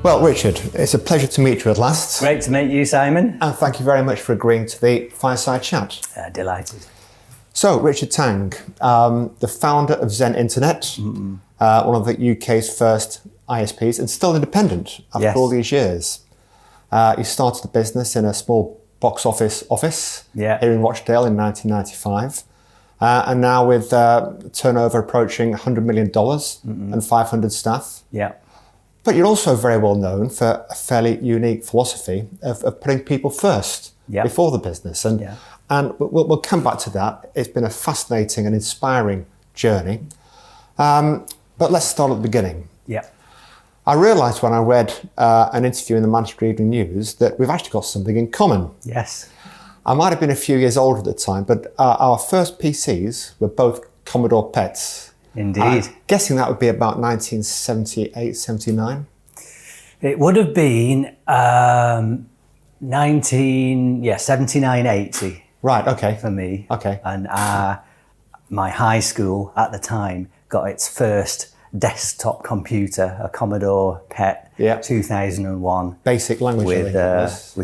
Well, Richard, it's a pleasure to meet you at last. Great to meet you, Simon. And thank you very much for agreeing to the Fireside Chat. Delighted. So, Richard Tang, the founder of Zen Internet, one of the UK's first ISPs, and still independent after all these years. You started the business in a small box office here in Rochdale in 1995. And now with turnover approaching $100 million and 500 staff. Yeah. But you're also very well known for a fairly unique philosophy of putting people first before the business. And we'll come back to that. It's been a fascinating and inspiring journey. But let's start at the beginning. Yeah. I realised when I read an interview in the Manchester Evening News that we've actually got something in common. Yes. I might have been a few years older at the time, but our first PCs were both Commodore PETs. Indeed. I'm guessing that would be about 1978, 79? It would have been 79, 80. Right, okay. For me. Okay. And my high school at the time got its first desktop computer, a Commodore PET, 2001. Basic language. With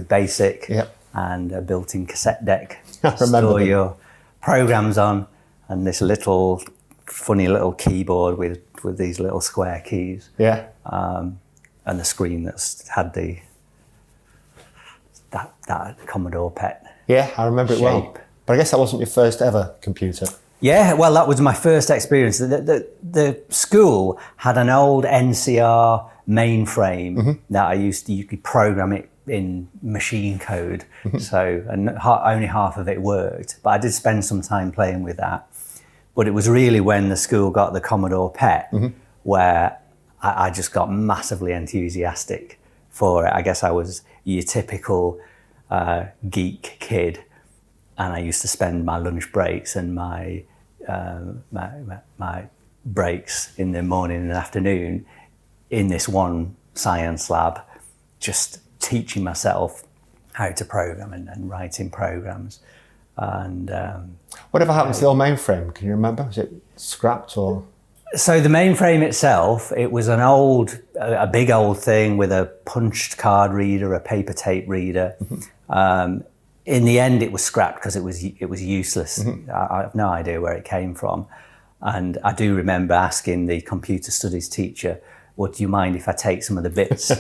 BASIC. Yep. And a built-in cassette deck I to remember store them. your programs on, and this funny little keyboard with these little square keys. Yeah. And the screen that's had that Commodore PET. Yeah, I remember it well. shape. But I guess that wasn't your first ever computer. Yeah, well, that was my first experience. The school had an old NCR mainframe that you could program it in machine code. So, and only half of it worked. But I did spend some time playing with that. But it was really when the school got the Commodore PET where I just got massively enthusiastic for it. I guess I was your typical geek kid, and I used to spend my lunch breaks and my breaks in the morning and afternoon in this one science lab, just teaching myself how to program and writing programs. And whatever happened to the old mainframe? Can you remember? Was it scrapped or? So the mainframe itself, it was a big old thing with a punched card reader, a paper tape reader. In the end, it was scrapped because it was useless. I have no idea where it came from. And I do remember asking the computer studies teacher, "Well, do you mind if I take some of the bits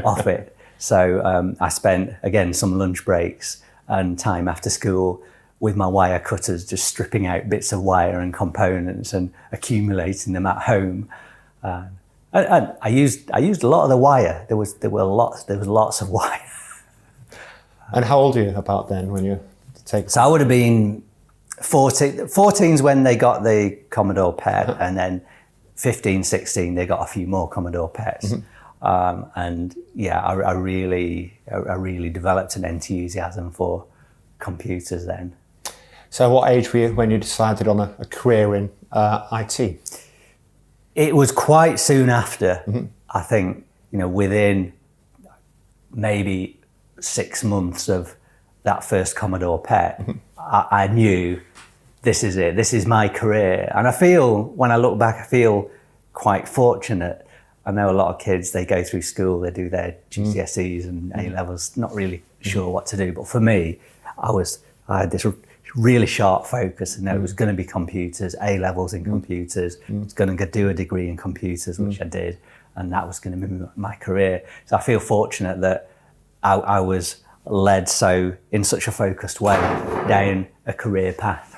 off it?" So I spent, again, some lunch breaks and time after school with my wire cutters, just stripping out bits of wire and components and accumulating them at home. And I used a lot of the wire. There was lots of wire. And how old are you about then when you take? So I would have been 14. 14's when they got the Commodore PET, and then 15, 16 they got a few more Commodore PETs. And yeah, I really developed an enthusiasm for computers then. So what age were you when you decided on a career in IT? It was quite soon after. I think, within maybe 6 months of that first Commodore PET, I knew this is it. This is my career. And I feel, when I look back, I feel quite fortunate. I know a lot of kids, they go through school, they do their GCSEs and A-levels, not really sure what to do. But for me, I had this really sharp focus, and it was going to be computers, A-levels in computers. I was going to do a degree in computers, which I did, and that was going to be my career. So I feel fortunate that I was led in such a focused way down a career path.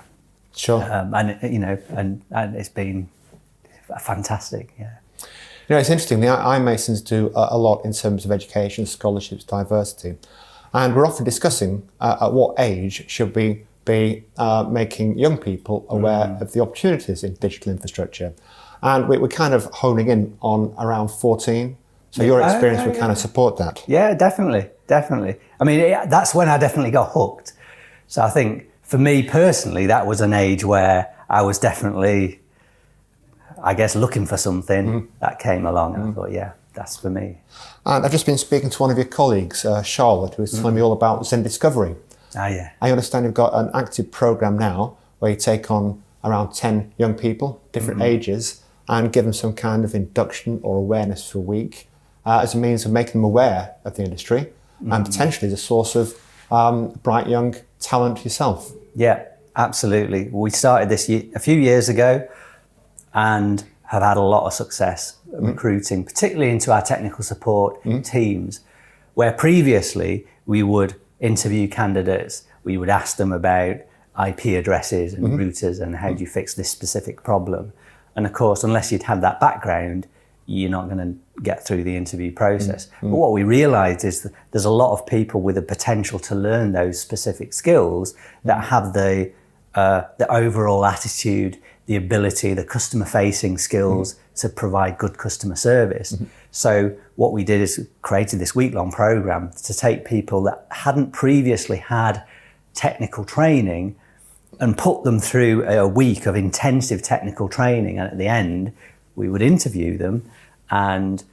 Sure. And it's been fantastic. Yeah. It's interesting. The iMasons do a lot in terms of education, scholarships, diversity, and we're often discussing at what age should we be making young people aware of the opportunities in digital infrastructure, and we're kind of honing in on around 14. So your experience would kind of support that. Yeah, definitely. I mean, that's when I definitely got hooked. So I think for me personally, that was an age where I was definitely, I guess, looking for something that came along, and I thought, yeah, that's for me. And I've just been speaking to one of your colleagues, Charlotte, who was telling me all about Zen Discovery. Yeah. I understand you've got an active program now where you take on around 10 young people, different ages, and give them some kind of induction or awareness for a week. as a means of making them aware of the industry and potentially the source of bright young talent yourself. Yeah, absolutely. We started this a few years ago and have had a lot of success recruiting, particularly into our technical support teams, where previously we would interview candidates, we would ask them about IP addresses and routers and how do you fix this specific problem. And of course, unless you'd had that background, you're not going to get through the interview process. But what we realized is that there's a lot of people with the potential to learn those specific skills that have the overall attitude, the ability, the customer-facing skills to provide good customer service. So what we did is created this week-long program to take people that hadn't previously had technical training and put them through a week of intensive technical training. And at the end, we would interview them, and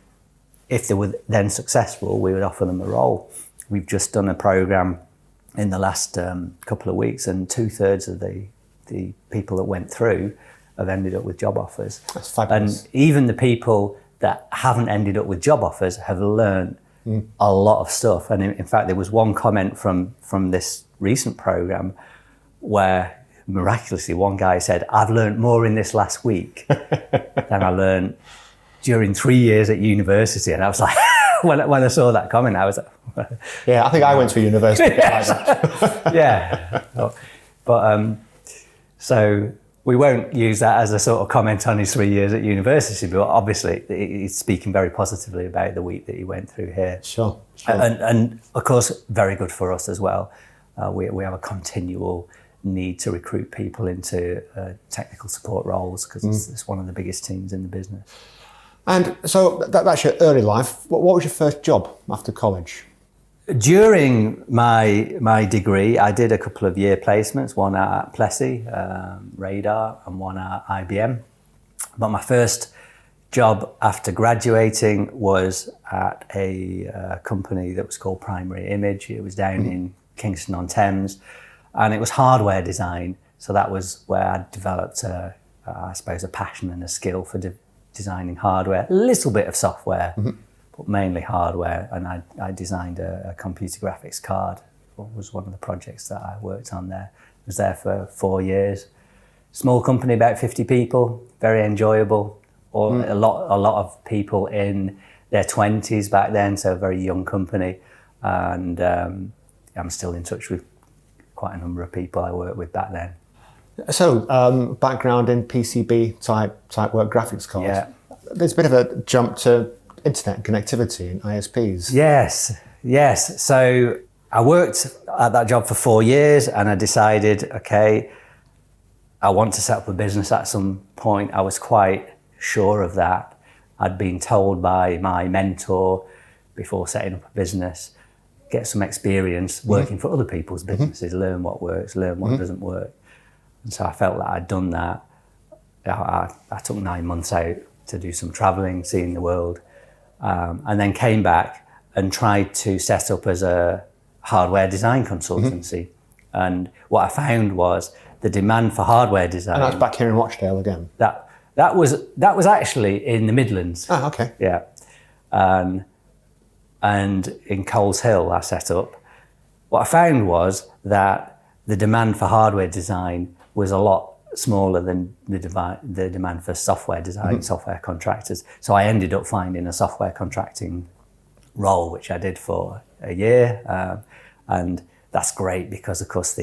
if they were then successful, we would offer them a role. We've just done a program in the last couple of weeks, and 2/3 of the people that went through have ended up with job offers. That's fabulous. And even the people that haven't ended up with job offers have learned a lot of stuff. And in fact, there was one comment from this recent program where miraculously one guy said, "I've learned more in this last week than I learned during 3 years at university." And I was like, when I saw that comment, I was like, yeah, I think I went to university. Like that. yeah. But so we won't use that as a sort of comment on his 3 years at university, but obviously he's speaking very positively about the week that he went through here. Sure. And of course, very good for us as well. We have a continual need to recruit people into technical support roles because it's one of the biggest teams in the business. And so that's your early life. What was your first job after college? During my degree, I did a couple of year placements, one at Plessey, Radar, and one at IBM. But my first job after graduating was at a company that was called Primary Image. It was down in Kingston-on-Thames, and it was hardware design. So that was where I developed, I suppose, a passion and a skill for designing hardware, a little bit of software, but mainly hardware. And I designed a computer graphics card. It was one of the projects that I worked on there. I was there for 4 years. Small company, about 50 people, very enjoyable. A lot of people in their 20s back then, so a very young company. And I'm still in touch with quite a number of people I worked with back then. So, background in PCB type work, graphics cards. Yeah. There's a bit of a jump to internet connectivity and ISPs. Yes. So I worked at that job for 4 years, and I decided, okay, I want to set up a business at some point. I was quite sure of that. I'd been told by my mentor before setting up a business, get some experience working for other people's businesses, learn what works, learn what doesn't work. And so I felt that I'd done that. I took 9 months out to do some traveling, seeing the world, and then came back and tried to set up as a hardware design consultancy. And what I found was the demand for hardware design. And that's back here in Rochdale again. That was actually in the Midlands. Oh, okay. Yeah. And in Coles Hill I set up. What I found was that the demand for hardware design was a lot smaller than the demand for software design, software contractors. So I ended up finding a software contracting role, which I did for a year. And that's great because, of course,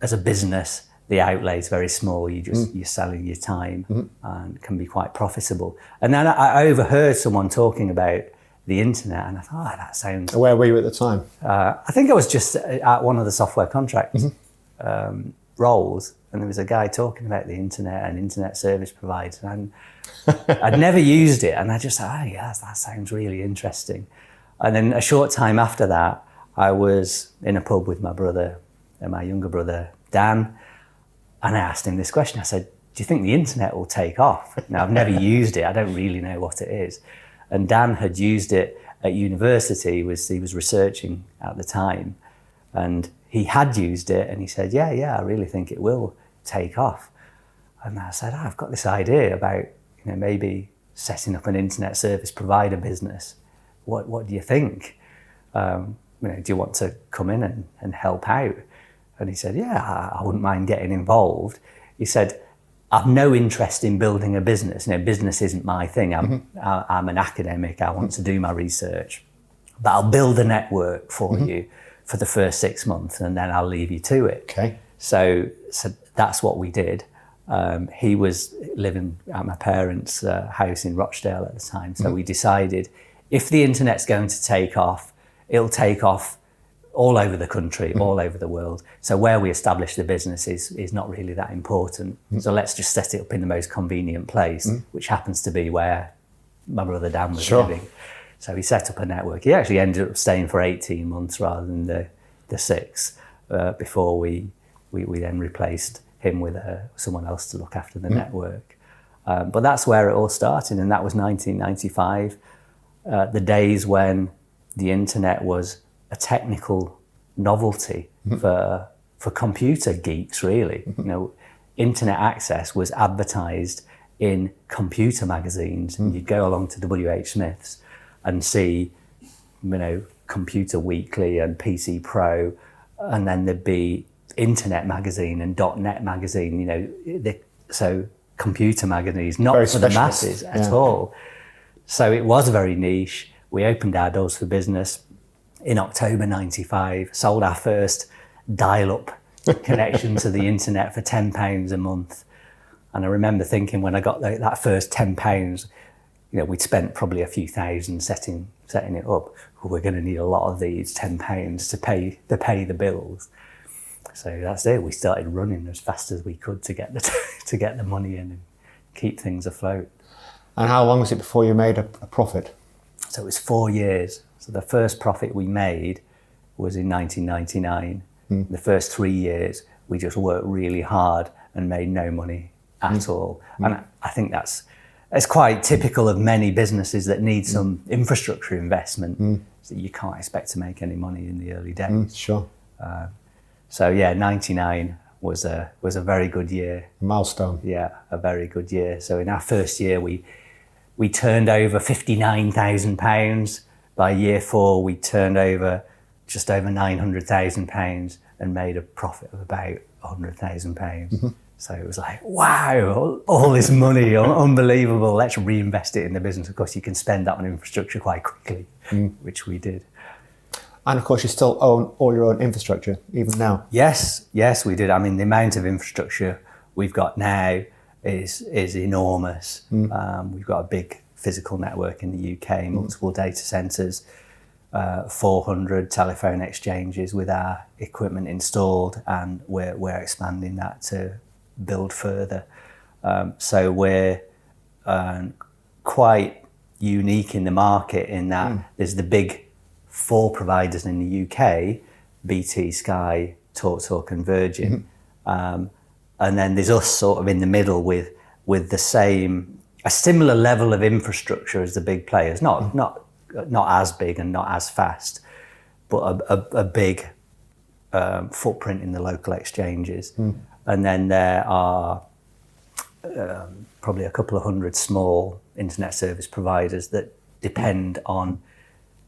as a business, the outlay is very small. You're selling your time and can be quite profitable. And then I overheard someone talking about the internet, and I thought, that sounds... Where were you at the time? I think I was just at one of the software contract roles, and there was a guy talking about the internet and internet service providers, and I'd never used it, and I just thought, that sounds really interesting. And then a short time after that, I was in a pub with my brother and my younger brother, Dan, and I asked him this question. I said, do you think the internet will take off? Now, I've never used it. I don't really know what it is. And Dan had used it at university. He was researching at the time, and he had used it, and he said, yeah, I really think it will take off. And I said, I've got this idea about maybe setting up an internet service provider business. what do you think? Do you want to come in and help out? And he said, yeah, I wouldn't mind getting involved. He said, I've no interest in building a business. Business isn't my thing. I'm an academic. I want to do my research, but I'll build a network for you for the first 6 months, and then I'll leave you to it. Okay. So that's what we did. He was living at my parents' house in Rochdale at the time. So we decided if the internet's going to take off, it'll take off all over the country, all over the world. So where we establish the business is not really that important. So let's just set it up in the most convenient place, which happens to be where my brother Dan was living. So he set up a network. He actually ended up staying for 18 months rather than the 6 before we then replaced him with someone else to look after the network. But that's where it all started, and that was 1995, the days when the internet was a technical novelty for computer geeks, really. Internet access was advertised in computer magazines. You'd go along to W.H. Smith's and see, Computer Weekly and PC Pro, and then there'd be Internet magazine and .NET magazine. So computer magazines, not very for the masses at all. So it was very niche. We opened our doors for business in October 95, sold our first dial-up connection to the internet for £10 a month. And I remember thinking when I got that first £10, we'd spent probably a few thousand setting it up. We're going to need a lot of these £10 to pay the bills. So that's it. We started running as fast as we could to get the money in and keep things afloat. And how long was it before you made a profit? So it was 4 years. So the first profit we made was in 1999. The first 3 years, we just worked really hard and made no money at all. And I think it's quite typical of many businesses that need some infrastructure investment. So you can't expect to make any money in the early days. Sure. So yeah, 99 was a very good year. Milestone. Yeah, a very good year. So in our first year, we turned over £59,000. By year 4, we turned over just over £900,000 and made a profit of about £100,000. So it was like, wow, all this money, unbelievable. Let's reinvest it in the business. Of course, you can spend that on infrastructure quite quickly, which we did. And of course, you still own all your own infrastructure, even now. Yes, we did. I mean, the amount of infrastructure we've got now is enormous. We've got a big physical network in the UK, multiple data centres, 400 telephone exchanges with our equipment installed, and we're expanding that to build further. So we're quite unique in the market in that there's the big 4 providers in the UK, BT, Sky, TalkTalk and Virgin. And then there's us sort of in the middle with a similar level of infrastructure as the big players, not as big and not as fast, but a big footprint in the local exchanges. And then there are probably a couple of hundred small internet service providers that depend on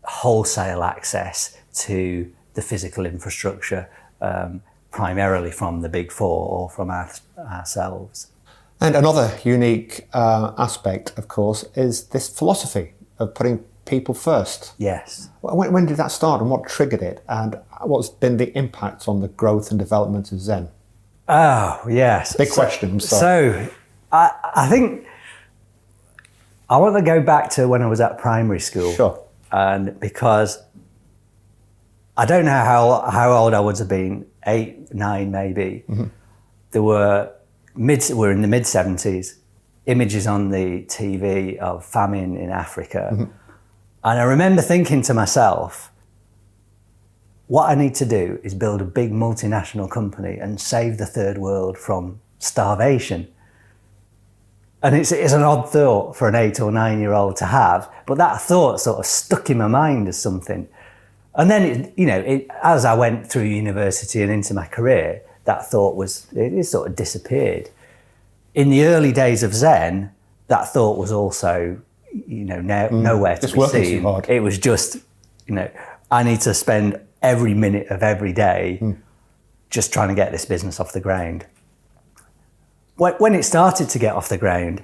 wholesale access to the physical infrastructure, primarily from the big 4 or from ourselves. And another unique aspect, of course, is this philosophy of putting people first. Yes. When did that start and what triggered it? And what's been the impact on the growth and development of Zen? Oh, yes. Big question. So I think I want to go back to when I was at primary school. Sure. And because I don't know how old I would have been, 8, 9 maybe. There were we're in the mid-70s, images on the TV of famine in Africa. And I remember thinking to myself, what I need to do is build a big multinational company and save the third world from starvation. And it's an odd thought for an 8 or 9 year old to have, but that thought sort of stuck in my mind as something. And then, as I went through university and into my career, that thought it sort of disappeared. In the early days of Zen, that thought was also nowhere to be seen. It was just, I need to spend every minute of every day just trying to get this business off the ground. When it started to get off the ground,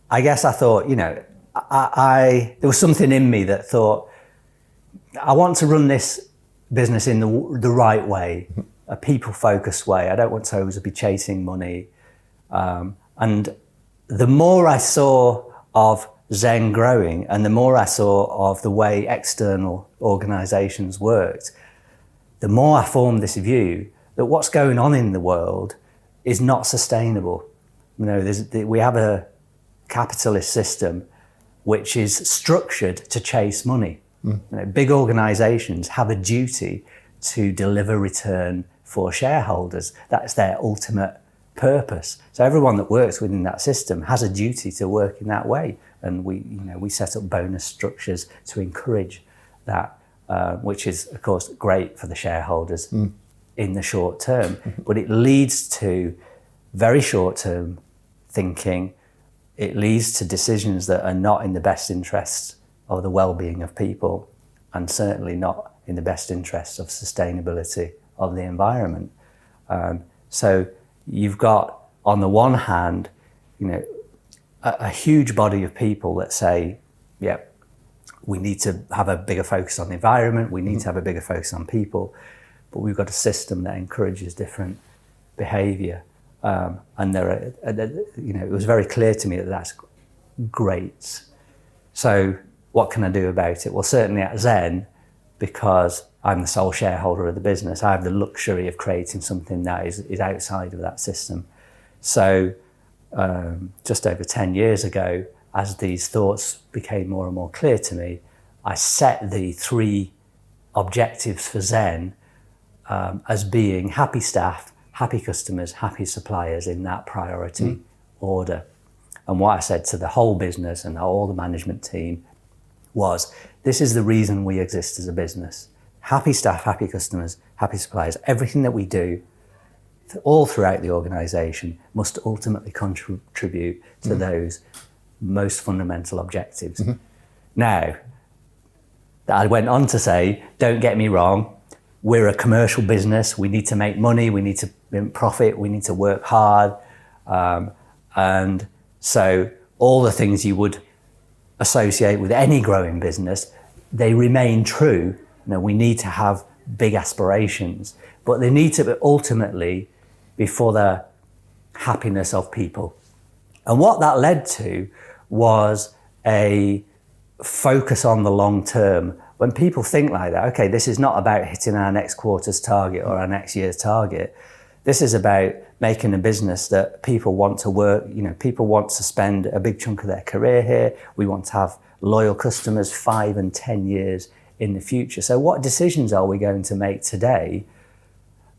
I guess I thought, there was something in me that thought, I want to run this business in the right way, a people-focused way. I don't want to always be chasing money. And the more I saw of Zen growing and the more I saw of the way external organizations worked, the more I formed this view that what's going on in the world is not sustainable. We have a capitalist system which is structured to chase money. Big organizations have a duty to deliver return for shareholders. That's their ultimate purpose. So everyone that works within that system has a duty to work in that way. And we set up bonus structures to encourage that, which is, of course, great for the shareholders in the short term. But it leads to very short-term thinking. It leads to decisions that are not in the best interests of the well-being of people, and certainly not in the best interests of sustainability of the environment. So you've got, on the one hand, a huge body of people that say, yeah, we need to have a bigger focus on the environment, we need to have a bigger focus on people, but we've got a system that encourages different behaviour. And it was very clear to me that that's great. So what can I do about it? Well, certainly at Zen, because I'm the sole shareholder of the business, I have the luxury of creating something that is outside of that system. So just over 10 years ago, as these thoughts became more and more clear to me, I set the 3 objectives for Zen as being happy staff, happy customers, happy suppliers in that priority order. And what I said to the whole business and all the management team was, this is the reason we exist as a business. Happy staff, happy customers, happy suppliers. Everything that we do all throughout the organisation must ultimately contribute to those most fundamental objectives. Now, I went on to say, don't get me wrong, we're a commercial business, we need to make money, we need to profit, we need to work hard. And so all the things you would associate with any growing business, they remain true. We need to have big aspirations, but they need to be ultimately be for the happiness of people. And what that led to was a focus on the long term. When people think like that, okay, this is not about hitting our next quarter's target or our next year's target. This is about making a business that people want to work, people want to spend a big chunk of their career here. We want to have loyal customers 5 and 10 years in the future. So what decisions are we going to make today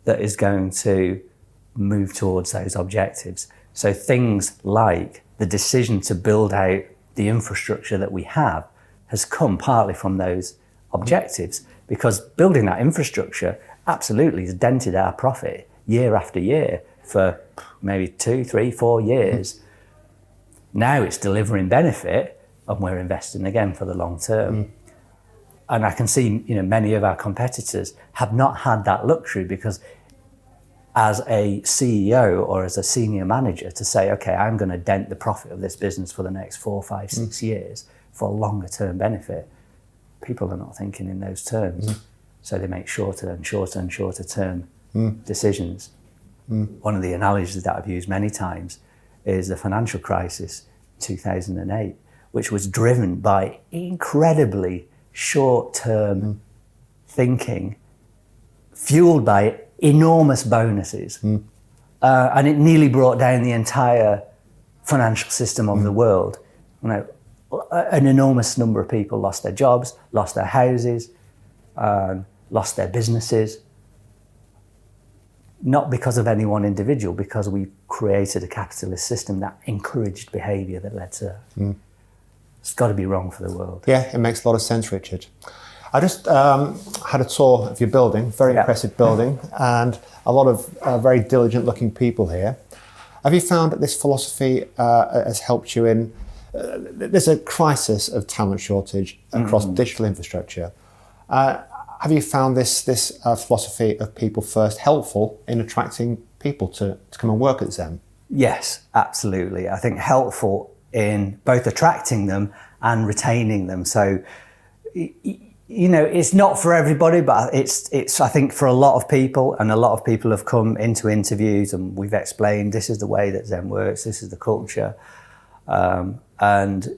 that is going to move towards those objectives? So things like the decision to build out the infrastructure that we have has come partly from those objectives, because building that infrastructure absolutely has dented our profit year after year for maybe 2, 3, 4 years. Now it's delivering benefit and we're investing again for the long term. And I can see, many of our competitors have not had that luxury, because as a CEO or as a senior manager to say, okay, I'm going to dent the profit of this business for the next 4, 5, 6 years for longer term benefit. People are not thinking in those terms. So they make shorter and shorter and shorter term decisions. One of the analogies that I've used many times is the financial crisis 2008, which was driven by incredibly short-term thinking, fueled by enormous bonuses. And it nearly brought down the entire financial system of the world. An enormous number of people lost their jobs, lost their houses, lost their businesses. Not because of any one individual, because we created a capitalist system that encouraged behaviour that led to that. It's got to be wrong for the world. Yeah, it makes a lot of sense, Richard. I just had a tour of your building, very impressive building, and a lot of very diligent looking people here. Have you found that this philosophy has helped you in there's a crisis of talent shortage across digital infrastructure. Have you found this philosophy of people first helpful in attracting people to come and work at Zen? Yes, absolutely. I think helpful in both attracting them and retaining them. So, it's not for everybody, but it's I think for a lot of people, and a lot of people have come into interviews and we've explained this is the way that Zen works, this is the culture. And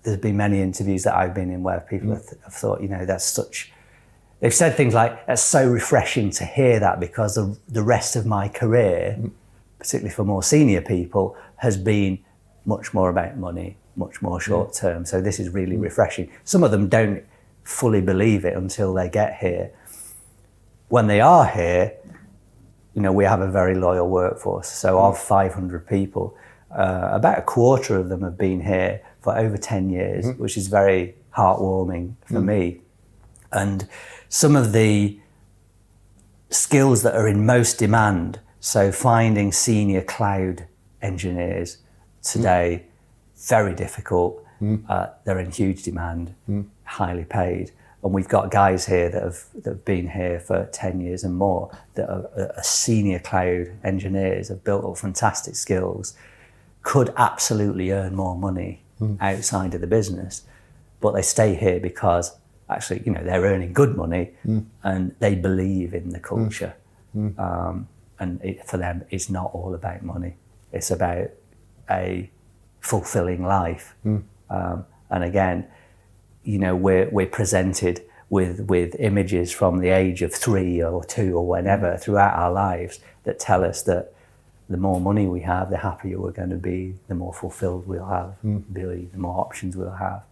there's been many interviews that I've been in where people have thought, they've said things like, it's so refreshing to hear that, because the rest of my career, particularly for more senior people, has been much more about money, much more short term. So this is really refreshing. Some of them don't fully believe it until they get here. When they are here, we have a very loyal workforce. So of 500 people, about a quarter of them have been here for over 10 years, which is very heartwarming for me. And some of the skills that are in most demand, so finding senior cloud engineers today, very difficult. They're in huge demand, highly paid. And we've got guys here that have been here for 10 years and more that are senior cloud engineers, have built up fantastic skills, could absolutely earn more money outside of the business, but they stay here because actually, they're earning good money and they believe in the culture. And for them, it's not all about money. It's about a fulfilling life. And again, we're presented with images from the age of 3 or 2 or whenever throughout our lives that tell us that the more money we have, the happier we're going to be, the more fulfilled we'll have, the more options we'll have.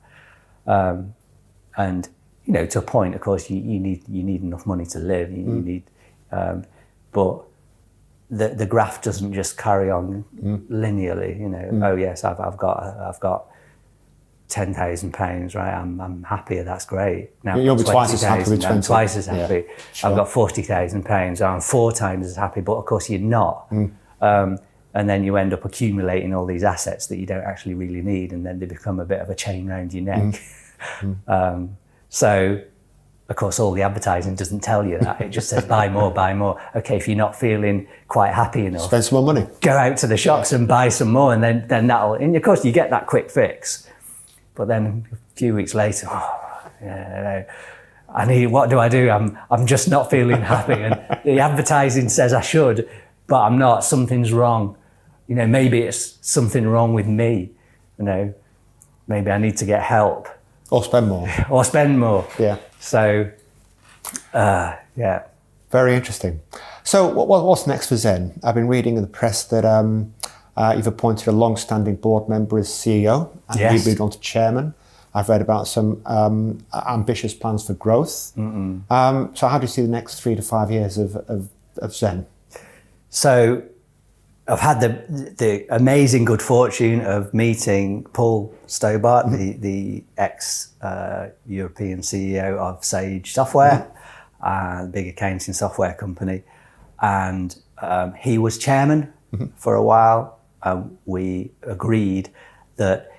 And to a point, of course, you need enough money to live. You need, but the graph doesn't just carry on linearly. Oh yes, I've got £10,000, right? I'm happier. That's great. Now you'll be twice as happy with 20. I'm twice as happy. Yeah, sure. I've got £40,000. I'm 4 times as happy. But of course, you're not. And then you end up accumulating all these assets that you don't actually really need, and then they become a bit of a chain around your neck. So, of course, all the advertising doesn't tell you that. It just says buy more, buy more. Okay, if you're not feeling quite happy enough, spend some more money. Go out to the shops and buy some more, and then that'll. And of course, you get that quick fix. But then a few weeks later, what do I do? I'm just not feeling happy, and the advertising says I should, but I'm not. Something's wrong. Maybe it's something wrong with me. Maybe I need to get help. Or spend more. Or spend more. Yeah. So, yeah. Very interesting. So what's next for Zen? I've been reading in the press that you've appointed a long-standing board member as CEO, and you've moved on to chairman. I've read about some ambitious plans for growth. So how do you see the next 3 to 5 years of Zen? So I've had the amazing good fortune of meeting Paul Stobart, the ex-European CEO of Sage Software, a big accounting software company. And he was chairman for a while. We agreed that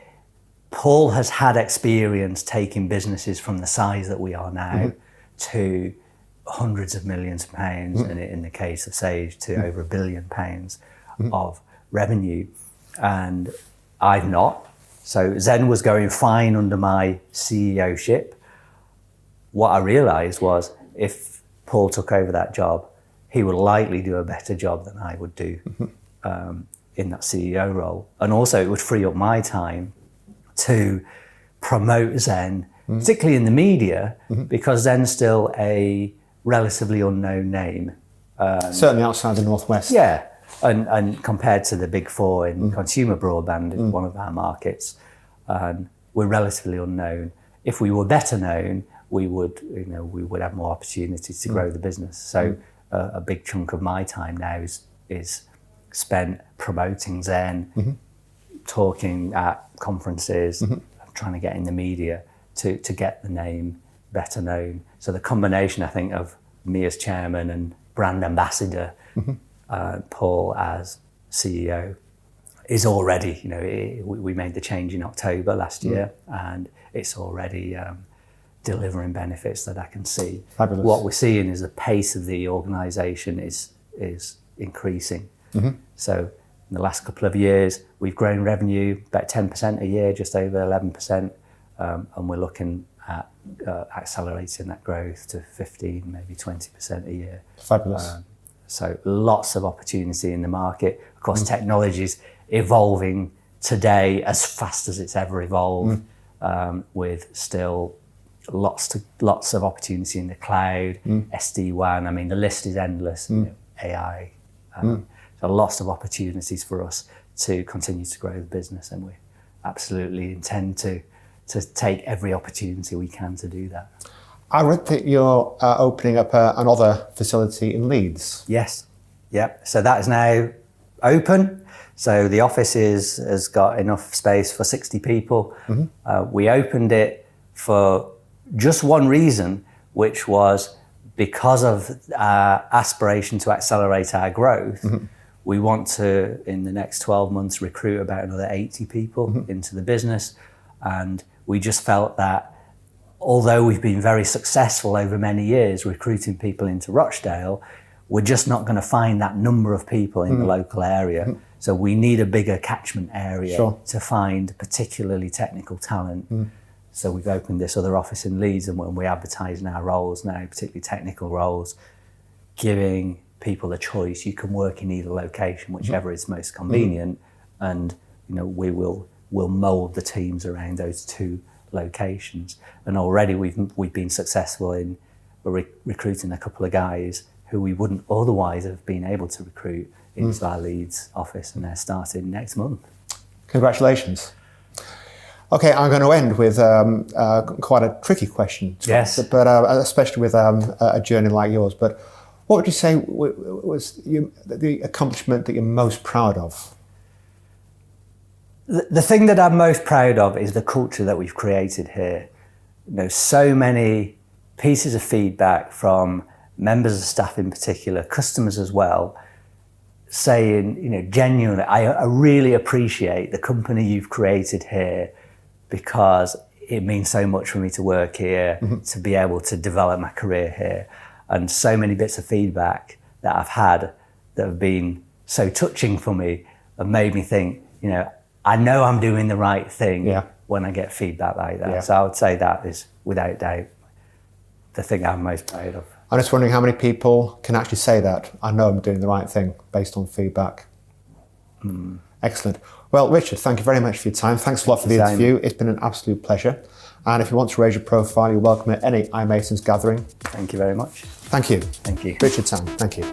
Paul has had experience taking businesses from the size that we are now to hundreds of millions of pounds, and in the case of Sage, to over £1 billion of revenue, and I've not. So Zen was going fine under my CEO-ship. What I realised was if Paul took over that job, he would likely do a better job than I would do in that CEO role. And also it would free up my time to promote Zen, particularly in the media, because Zen's still a relatively unknown name. Certainly outside the Northwest. Yeah, and compared to the big 4 in consumer broadband in one of our markets, we're relatively unknown. If we were better known, we would have more opportunities to grow the business. So a big chunk of my time now is spent promoting Zen, talking at conferences, trying to get in the media to get the name better known. So the combination, I think, of me as chairman and brand ambassador, Paul as CEO, is already, we made the change in October last year, and it's already delivering benefits that I can see. Fabulous. What we're seeing is the pace of the organisation is increasing. So in the last couple of years, we've grown revenue about 10% a year, just over 11%, and we're looking at accelerating that growth to 15, maybe 20% a year. Fabulous. So lots of opportunity in the market. Of course, technology is evolving today as fast as it's ever evolved, with still lots of opportunity in the cloud, SD-WAN. I mean, the list is endless. AI. So lots of opportunities for us to continue to grow the business, and we absolutely intend to take every opportunity we can to do that. I read that you're opening up another facility in Leeds. Yes. Yep. So that is now open. So the office has got enough space for 60 people. We opened it for just one reason, which was because of our aspiration to accelerate our growth. We want to, in the next 12 months, recruit about another 80 people into the business. And we just felt that although we've been very successful over many years recruiting people into Rochdale, we're just not going to find that number of people in the local area. So we need a bigger catchment area to find particularly technical talent. So we've opened this other office in Leeds, and when we advertise our roles now, particularly technical roles, giving people a choice. You can work in either location, whichever is most convenient, and we'll mould the teams around those two locations. And already we've been successful in recruiting a couple of guys who we wouldn't otherwise have been able to recruit into our Leeds office, and they're starting next month. Congratulations. Okay, I'm going to end with quite a tricky question, yes, but especially with a journey like yours. But what would you say was the accomplishment that you're most proud of? The thing that I'm most proud of is the culture that we've created here. So many pieces of feedback from members of staff in particular, customers as well, saying, genuinely, I really appreciate the company you've created here, because it means so much for me to work here, to be able to develop my career here. And so many bits of feedback that I've had that have been so touching for me have made me think, I know I'm doing the right thing when I get feedback like that. Yeah. So I would say that is, without doubt, the thing I'm most proud of. I'm just wondering how many people can actually say that. I know I'm doing the right thing based on feedback. Excellent. Well, Richard, thank you very much for your time. Thanks a lot for the interview. It's been an absolute pleasure. And if you want to raise your profile, you're welcome at any iMasons gathering. Thank you very much. Thank you. Thank you. Richard Tang, thank you.